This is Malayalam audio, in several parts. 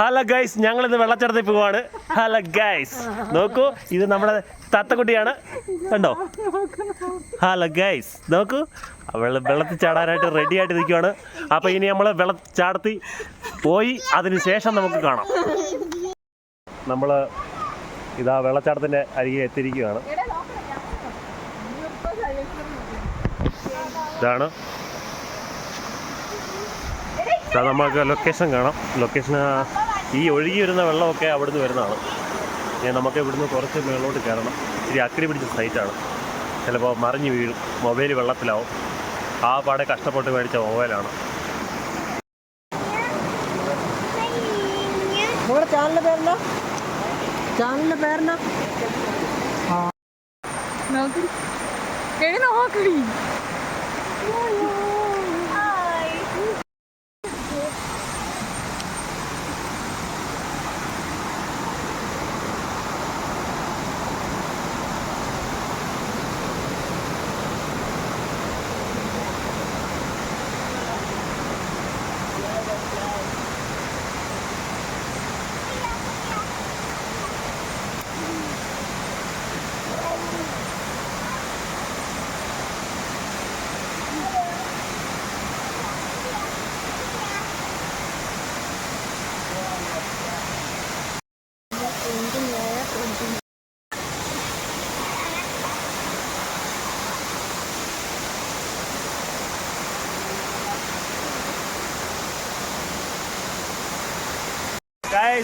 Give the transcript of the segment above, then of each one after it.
ഹലോ ഗൈസ്, ഞങ്ങളിന്ന് വെള്ളച്ചാട്ടത്തിൽ പോവാണ്. ഹലോ ഗൈസ്, നോക്കൂ, ഇത് നമ്മുടെ തത്തക്കുട്ടിയാണ്, കണ്ടോ? ഹലോ ഗൈസ്, നോക്കൂ, വെള്ളത്തിൽ ചാടാനായിട്ട് റെഡി ആയിട്ട് നിൽക്കുവാണ്. അപ്പോൾ ഇനി നമ്മൾ വെള്ളച്ചാട്ടത്തിൽ പോയി അതിന് ശേഷം നമുക്ക് കാണാം. നമ്മൾ ഇതാ വെള്ളച്ചാട്ടത്തിൻ്റെ അരികെ എത്തിയിരിക്കുകയാണ്. ഇതാണ് നമുക്ക് ലൊക്കേഷൻ കാണാം. ലൊക്കേഷൻ ഈ ഒഴുകി വരുന്ന വെള്ളമൊക്കെ അവിടുന്ന് വരുന്നതാണ്. നമുക്ക് ഇവിടുന്ന് കുറച്ച് മേളോട്ട് കയറണം. ഇച്ചിരി അക്കടി പിടിച്ച സൈറ്റാണ്. ചിലപ്പോൾ മറിഞ്ഞ് വീഴും, മൊബൈൽ വെള്ളത്തിലാവും. ആ പാടെ കഷ്ടപ്പെട്ട് മേടിച്ച മൊബൈലാണ്. ചാനലിന്റെ പേരെന്നാ?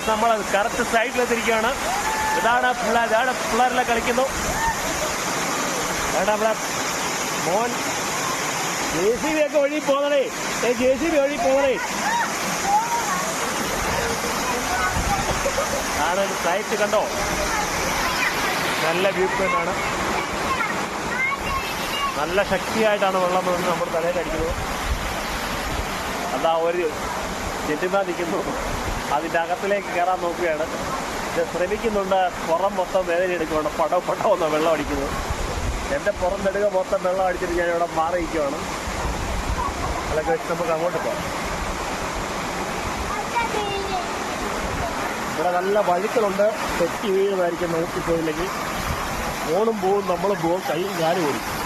നമ്മൾ കറക്റ്റ് സൈഡിലെത്തിരിക്കുകയാണ്. ഇതാണ് പിള്ളേരെല്ലാം കളിക്കുന്നു. നമ്മുടെ മോൻ JCB ഒക്കെ ഒഴുകി പോകുന്നതേ, JCB ഒഴുകി പോകുന്നതേ. ആണ് സൈറ്റ്, കണ്ടോ? നല്ല വ്യൂ പോയിന്റ് ആണ്. നല്ല ശക്തിയായിട്ടാണ് വെള്ളം വന്ന് നമ്മൾ തലയിൽ അടിക്കുന്നത്. അതാ ഒരു ചെറ്റിമാ നിൽക്കുന്നു, അതിൻ്റെ അകത്തിലേക്ക് കയറാൻ നോക്കുകയാണ്. ഇത് ശ്രമിക്കുന്നുണ്ട്. പുറം മൊത്തം വേദന എടുക്കുകയാണ്. പടം ഒന്ന് വെള്ളം അടിക്കുന്നത്. എൻ്റെ പുറം നെടുക മൊത്തം വെള്ളം അടിച്ചിട്ട് ഞാൻ ഇവിടെ മാറിയിരിക്കുകയാണ്. അതൊക്കെ വെച്ച് നമുക്ക് അങ്ങോട്ട് പോകാം. ഇവിടെ നല്ല വഴുക്കളുണ്ട്. തെറ്റി വീഴുന്നതായിരിക്കും നോക്കിപ്പോയില്ലെങ്കിൽ. ഓണും പോവും, നമ്മളും പോവും, കൈയും കാലും ഓടിക്കും.